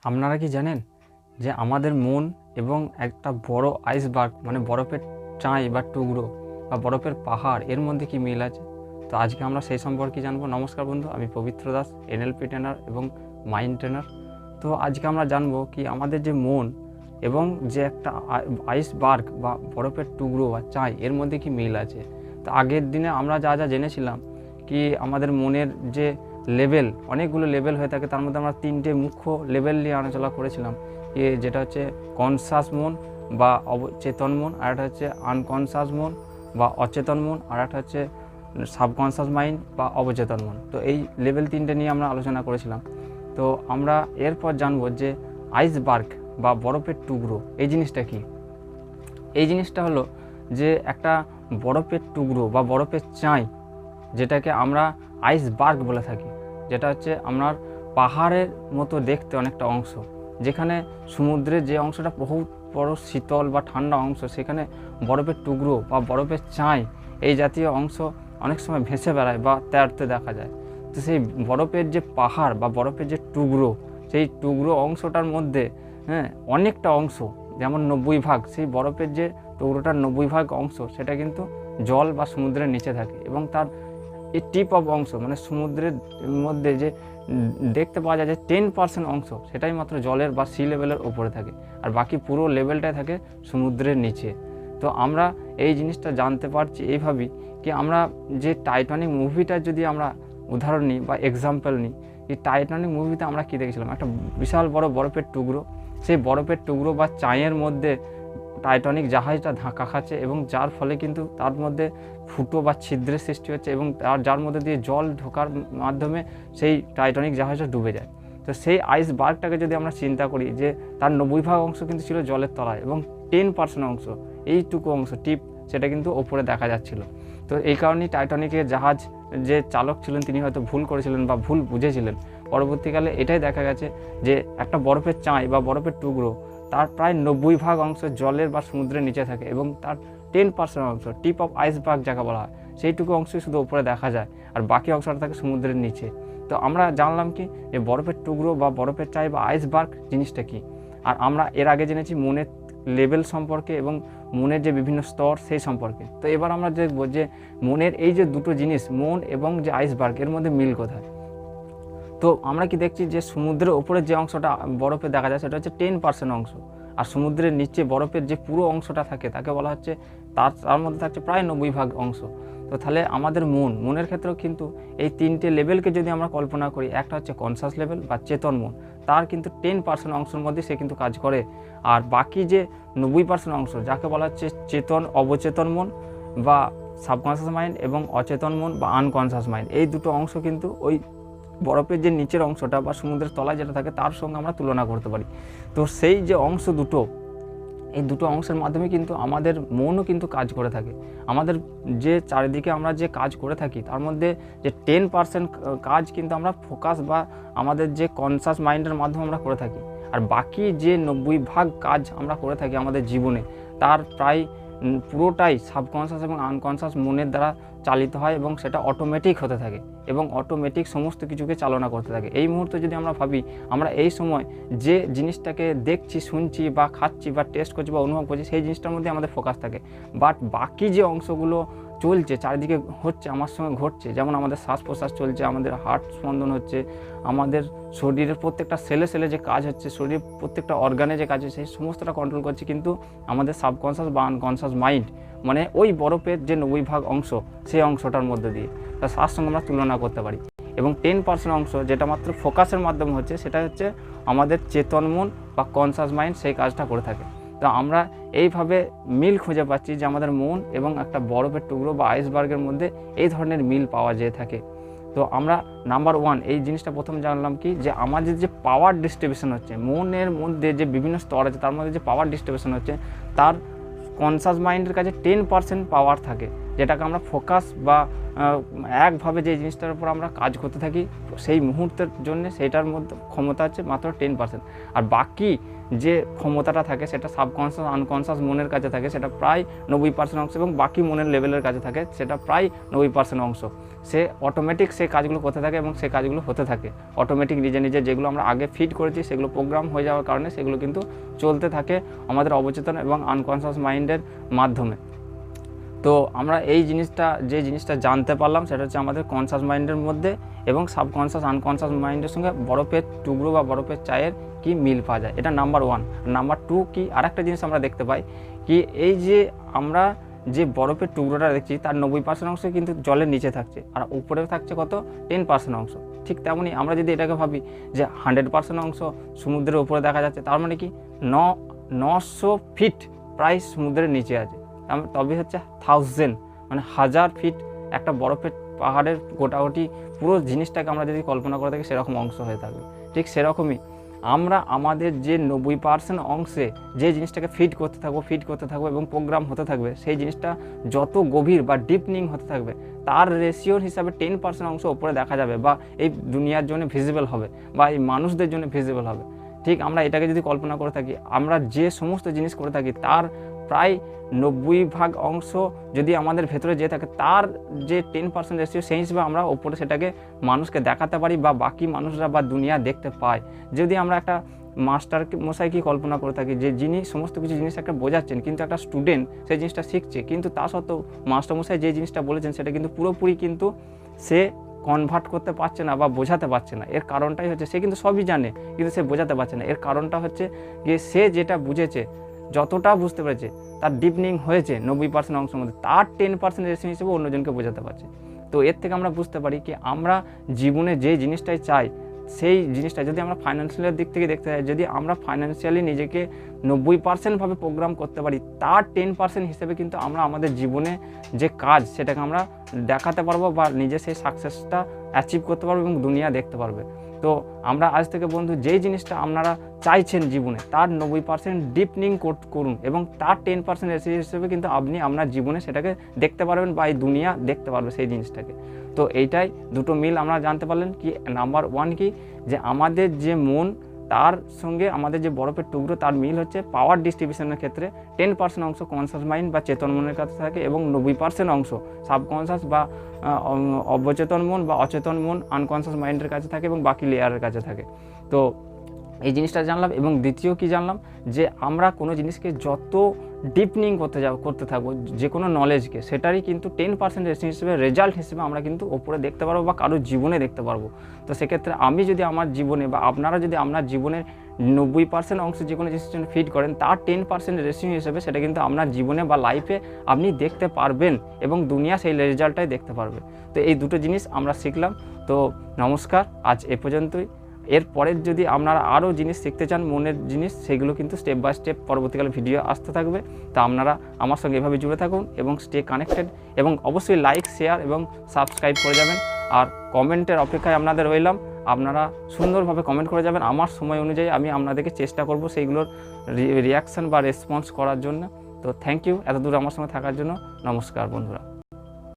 আপনারা কি জানেন যে আমাদের মন এবং একটা বড় আইসবার্গ মানে বরফের চাঁই বা টুকরো বা বরফের পাহাড় এর মধ্যে কি মিল আছে? তো আজকে আমরা সেই সম্পর্কে জানবো। নমস্কার বন্ধু, আমি পবিত্র দাস, এনএলপি ট্রেনার এবং মাইন্ড ট্রেনার। তো আজকে আমরা জানবো কি আমাদের যে মন এবং যে একটা আইসবার্গ বা বরফের টুকরো বা চাঁই এর মধ্যে কি মিল আছে। তো আগের দিনে আমরা যা যা জেনেছিলাম কি আমাদের মনের যে লেভেল, অনেকগুলো লেভেল হয়ে থাকে, তার মধ্যে আমরা তিনটে মুখ্য লেভেল নিয়ে আলোচনা করেছিলাম। যেটা হচ্ছে কনসাস মন বা অবচেতন মন, আর একটা হচ্ছে আনকনসাস মন বা অচেতন মন, আর একটা হচ্ছে সাবকনসাস মাইন্ড বা অবচেতন মন। তো এই লেভেল তিনটে নিয়ে আমরা আলোচনা করেছিলাম। তো আমরা এরপর জানবো যে আইসবার্গ বা বরফের টুকরো এই জিনিসটা কি। এই জিনিসটা হলো যে একটা বরফের টুকরো বা বরফের চাঁই, যেটাকে আমরা আইসবার্গ বলে থাকি, যেটা হচ্ছে আপনার পাহাড়ের মতো দেখতে অনেকটা অংশ, যেখানে সমুদ্রের যে অংশটা বহু বড় শীতল বা ঠান্ডা অংশ, সেখানে বরফের টুকরো বা বরফের চাঁই এই জাতীয় অংশ অনেক সময় ভেসে বেড়ায় বা তৈরতে দেখা যায়। তো সেই বরফের যে পাহাড় বা বরফের যে টুকরো, সেই টুকরো অংশটার মধ্যে অনেকটা অংশ, যেমন 90 ভাগ, সেই বরফের যে টুকরোটার 90 ভাগ অংশ সেটা কিন্তু জল বা সমুদ্রের নিচে থাকে, এবং তার এই টিপ অফ অংশ মানে সমুদ্রের মধ্যে যে দেখতে পাওয়া যায় যে 10% অংশ সেটাই মাত্র জলের বা সি লেভেলের ওপরে থাকে, আর বাকি পুরো লেভেলটাই থাকে সমুদ্রের নিচে। তো আমরা এই জিনিসটা জানতে পারছি এইভাবেই কি আমরা যে টাইটানিক মুভিটার যদি আমরা উদাহরণ নিই বা এক্সাম্পল নিই, এই টাইটানিক মুভিতে আমরা কী দেখেছিলাম, একটা বিশাল বড় বরফের টুকরো, সেই বরফের টুকরো বা চাঁইয়ের মধ্যে টাইটানিক জাহাজটা ধাক্কা খাচ্ছে, এবং যার ফলে কিন্তু তার মধ্যে ফুটো বা ছিদ্রের সৃষ্টি হচ্ছে, এবং যার মধ্যে দিয়ে জল ঢোকার মাধ্যমে সেই টাইটানিক জাহাজটা ডুবে যায়। তো সেই আইসবার্গটাকে যদি আমরা চিন্তা করি যে তার 90 ভাগ অংশ কিন্তু ছিল জলের তলায়, এবং 10% অংশ, এইটুকু অংশ টিপ, সেটা কিন্তু ওপরে দেখা যাচ্ছিল। তো এই কারণেই টাইটানিকের জাহাজ যে চালক ছিলেন তিনি হয়তো ভুল করেছিলেন বা ভুল বুঝেছিলেন। পরবর্তীকালে এটাই দেখা গেছে যে একটা বরফের চাঁই বা বরফের টুকরো, তার প্রায় 90 ভাগ অংশ জলের বা সমুদ্রের নিচে থাকে, এবং তার 10% অংশ টিপ অফ আইসবার্গ যাকে বলা হয়, সেইটুকু অংশই শুধু উপরে দেখা যায়, আর বাকি অংশটা থাকে সমুদ্রের নিচে। তো আমরা জানলাম কি যে বরফের টুকরো বা বরফের চাই বা আইসবার্গ জিনিসটা কি। আর আমরা এর আগে জেনেছি মনের লেভেল সম্পর্কে এবং মনের যে বিভিন্ন স্তর সেই সম্পর্কে। তো এবার আমরা দেখব যে মনের এই যে দুটো জিনিস, মন এবং যে আইসবার্গ, এর মধ্যে মিল কোথায়। তো আমরা কি দেখছি যে সমুদ্রের ওপরে যে অংশটা বরফে দেখা যায় সেটা হচ্ছে 10% অংশ, আর সমুদ্রের নিচে বরফের যে পুরো অংশটা থাকে তাকে বলা হচ্ছে, তার মধ্যে থাকছে প্রায় 90 ভাগ অংশ। তো তাহলে আমাদের মনের ক্ষেত্রেও কিন্তু এই তিনটে লেভেলকে যদি আমরা কল্পনা করি, একটা হচ্ছে কনসাস লেভেল বা চেতন মন, তার কিন্তু 10% অংশের মধ্যে সে কিন্তু কাজ করে, আর বাকি যে 90% অংশ যাকে বলা হচ্ছে চেতন অবচেতন মন বা সাবকনশাস মাইন্ড এবং অচেতন মন বা আনকনশাস মাইন্ড, এই দুটো অংশ কিন্তু ওই বরফের যে নিচের অংশটা বা সমুদ্রের তলায় যেটা থাকে তার সঙ্গে আমরা তুলনা করতে পারি। তো সেই যে অংশ দুটো, এই দুটো অংশের মাধ্যমে কিন্তু আমাদের মনও কিন্তু কাজ করে থাকে। আমাদের যে চারিদিকে আমরা যে কাজ করে থাকি তার মধ্যে যে 10% কাজ কিন্তু আমরা ফোকাস বা আমাদের যে কনসাস মাইন্ডের মাধ্যমে আমরা করে থাকি, আর বাকি যে 90 ভাগ কাজ আমরা করে থাকি আমাদের জীবনে, তার প্রায় পুরোটাই সাবকনশাস এবং আনকনশাস মনের দ্বারা চালিত হয়, এবং সেটা অটোমেটিক হতে থাকে এবং অটোমেটিক সমস্ত কিছুকে চালনা করতে থাকে। এই মুহূর্তে যদি আমরা ভাবি, আমরা এই সময় যে জিনিসটাকে দেখছি, শুনছি বা খাচ্ছি বা টেস্ট করছি বা অনুভব করছি, সেই জিনিসটার মধ্যে আমাদের ফোকাস থাকে। বাট বাকি যে অংশগুলো চলছে চারিদিকে হচ্ছে, আমার সঙ্গে ঘটছে, যেমন আমাদের শ্বাস প্রশ্বাস চলছে, আমাদের হার্ট স্পন্দন হচ্ছে, আমাদের শরীরের প্রত্যেকটা সেলে সেলে যে কাজ হচ্ছে, শরীরের প্রত্যেকটা অর্গানে যে কাজ হচ্ছে, সেই সমস্তটা কন্ট্রোল করছে কিন্তু আমাদের সাবকনশাস বা আনকনশাস মাইন্ড, মানে ওই বরফের যে 90 ভাগ অংশ সেই অংশটার মধ্যে দিয়ে। তার সঙ্গে আমরা তুলনা করতে পারি। এবং 10% অংশ যেটা মাত্র ফোকাসের মাধ্যমে হচ্ছে, সেটা হচ্ছে আমাদের চেতন মন বা কনসাস মাইন্ড সেই কাজটা করে থাকে। তো আমরা এইভাবে মিল খুঁজে পাচ্ছি যে আমাদের মন এবং একটা বরফের টুকরো বা আইসবার্গের মধ্যে এই ধরনের মিল পাওয়া যেয়ে থাকে। তো আমরা নাম্বার 1 এই জিনিসটা প্রথম জানলাম কি, যে আমাদের যে পাওয়ার ডিস্ট্রিবিউশন হচ্ছে, মনের মধ্যে যে বিভিন্ন স্তর আছে তার মধ্যে যে পাওয়ার ডিস্ট্রিবিউশন হচ্ছে, তার কনসাস মাইন্ডের কাছে 10% পাওয়ার থাকে, যেটাকে আমরা ফোকাস বা একভাবে যে জিনিসটার উপর আমরা কাজ করতে থাকি সেই মুহূর্তের জন্য সেইটার মধ্যে ক্ষমতা হচ্ছে মাত্র 10%। আর বাকি যে ক্ষমতাটা থাকে সেটা সাবকনসিয়াস আনকনসিয়াস মনের কাছে থাকে, সেটা প্রায় 90% অংশ, এবং বাকি মনের লেভেলের কাছে থাকে সেটা প্রায় 90% অংশ। সে অটোমেটিক সেই কাজগুলো করতে থাকে এবং সেই কাজগুলো হতে থাকে অটোমেটিক নিজে নিজে। যেগুলো আমরা আগে ফিড করেছি সেগুলো প্রোগ্রাম হয়ে যাওয়ার কারণে সেগুলো কিন্তু চলতে থাকে আমাদের অবচেতন এবং আনকনসিয়াস মাইন্ডের মাধ্যমে। তো আমরা এই জিনিসটা জানতে পারলাম সেটা হচ্ছে আমাদের কনসাস মাইন্ডের মধ্যে এবং সাবকনসাস আনকনসাস মাইন্ডের সঙ্গে বরফের টুকরো বা বরফের চায়ের কি মিল পাওয়া যায়, এটা নাম্বার 1। নাম্বার 2 কি আরেকটা জিনিস আমরা দেখতে পাই কি এই যে আমরা যে বরফের টুকরোটা দেখছি তার 90% অংশ কিন্তু জলের নিচে থাকছে আর উপরে থাকছে কত 10% অংশ। ঠিক তেমনই আমরা যদি এটাকে ভাবি যে 100% অংশ সমুদ্রের উপরে দেখা যাচ্ছে, তার মানে কি 900 ফিট প্রায় সমুদ্রের নিচে আছে, তবে হচ্ছে 1000 মানে 1000 ফিট একটা বরফের পাহাড়ের গোটাগুটি পুরো জিনিসটাকে আমরা যদি কল্পনা করে থাকি সেরকম অংশ হয়ে থাকবে। ঠিক সেরকমই আমরা আমাদের যে 90% অংশে যে জিনিসটাকে ফিড করতে থাকবো এবং প্রোগ্রাম হতে থাকবে, সেই জিনিসটা যত গভীর বা ডিপনিং হতে থাকবে তার রেশিওর হিসাবে 10% অংশ ওপরে দেখা যাবে বা এই দুনিয়ার জন্য ভিজিবল হবে বা এই মানুষদের জন্য ভিজিবল হবে। ঠিক আমরা এটাকে যদি কল্পনা করে থাকি, আমরা যে সমস্ত জিনিস করে থাকি তার প্রায় 90% অংশ যদি আমাদের ভেতরে যে থাকে তার যে 10% রেশিও সেই হিসেবে আমরা ওপরে সেটাকে মানুষকে দেখাতে পারি বা বাকি মানুষরা বা দুনিয়া দেখতে পায়। যদি আমরা একটা মাস্টার মশাইকে কল্পনা করে থাকি যে যিনি সমস্ত কিছু জিনিস একটা বোঝাচ্ছেন কিন্তু একটা স্টুডেন্ট সেই জিনিসটা শিখছে, কিন্তু তা সত্ত্বেও মাস্টার মশাই যে জিনিসটা বলেছেন সেটা কিন্তু পুরোপুরি কিন্তু সে কনভার্ট করতে পারছে না বা বোঝাতে পারছে না। এর কারণটাই হচ্ছে সে কিন্তু সবই জানে কিন্তু সে বোঝাতে পারছে না। এর কারণটা হচ্ছে যে সে যেটা বুঝেছে যতটা বুঝতে পেরেছে তার ডিপনিং হয়েছে 90% অংশের মধ্যে, তার 10% রেশিও হিসেবে অন্যজনকে বোঝাতে পারছে। তো এর থেকে আমরা বুঝতে পারি কি আমরা জীবনে যে জিনিসটাই চাই সেই জিনিসটা যদি আমরা ফাইন্যান্সিয়ালের দিক থেকে দেখতে চাই, যদি আমরা ফাইন্যান্সিয়ালি নিজেকে 90% প্রোগ্রাম করতে পারি তার 10% হিসেবে কিন্তু আমরা আমাদের জীবনে যে কাজ সেটাকে আমরা দেখাতে পারবো বা নিজে সেই সাকসেসটা অ্যাচিভ করতে পারবো এবং দুনিয়া দেখতে পারবে। তো আমরা আজ থেকে বন্ধু যেই জিনিসটা আপনারা চাইছেন জীবনে তার 90% ডিপনিং করুন এবং তার 10% রেশিও হিসেবে কিন্তু আপনি আপনার জীবনে সেটাকে দেখতে পারবেন বা এই দুনিয়া দেখতে পারবে সেই জিনিসটাকে। তো এইটাই দুটো মিল আমরা জানতে পারলেন কি নাম্বার 1 কি যে আমাদের যে মন তার সঙ্গে আমাদের যে বরফের টুকরো তার মিল হচ্ছে পাওয়ার ডিস্ট্রিবিউশনের ক্ষেত্রে 10% অংশ কনসাস মাইন্ড বা চেতন মনের কাছে থাকে এবং 90% অংশ সাবকনসাস বা অবচেতন মন বা অচেতন মন আনকনসাস মাইন্ডের কাছে থাকে এবং বাকি লেয়ারের কাছে থাকে। তো এই জিনিসটা জানলাম এবং দ্বিতীয় কি জানলাম যে আমরা কোনো জিনিসকে যত ডিপনিং করতে থাকবো যে কোনো নলেজকে সেটারই কিন্তু 10% রেশিও হিসেবে রেজাল্ট হিসেবে আমরা কিন্তু ওপরে দেখতে পারবো বা কারোর জীবনে দেখতে পারবো। তো সেক্ষেত্রে আমি যদি আমার জীবনে বা আপনারা যদি আপনার জীবনের 90% অংশ যে কোনো জিনিসের জন্য ফিড করেন তার 10% রেশিও হিসেবে সেটা কিন্তু আপনার জীবনে বা লাইফে আপনি দেখতে পারবেন এবং দুনিয়া সেই রেজাল্টটাই দেখতে পারবে। তো এই দুটো জিনিস আমরা শিখলাম। তো নমস্কার, আজ এ পর্যন্তই। এরপরের যদি আপনারা আরও জিনিস শিখতে চান মনের জিনিস সেগুলো কিন্তু স্টেপ বাই স্টেপ পরবর্তীকালে ভিডিও আসতে থাকবে। তা আপনারা আমার সঙ্গে এভাবে জুড়ে থাকুন এবং স্টে কানেক্টেড এবং অবশ্যই লাইক শেয়ার এবং সাবস্ক্রাইব করে যাবেন। আর কমেন্টের অপেক্ষায় আপনাদের রইলাম, আপনারা সুন্দরভাবে কমেন্ট করে যাবেন। আমার সময় অনুযায়ী আমি আপনাদেরকে চেষ্টা করব সেইগুলোর রিয়াকশান বা রেসপন্স করার জন্য। তো থ্যাংক ইউ এত দূর আমার সঙ্গে থাকার জন্য। নমস্কার বন্ধুরা।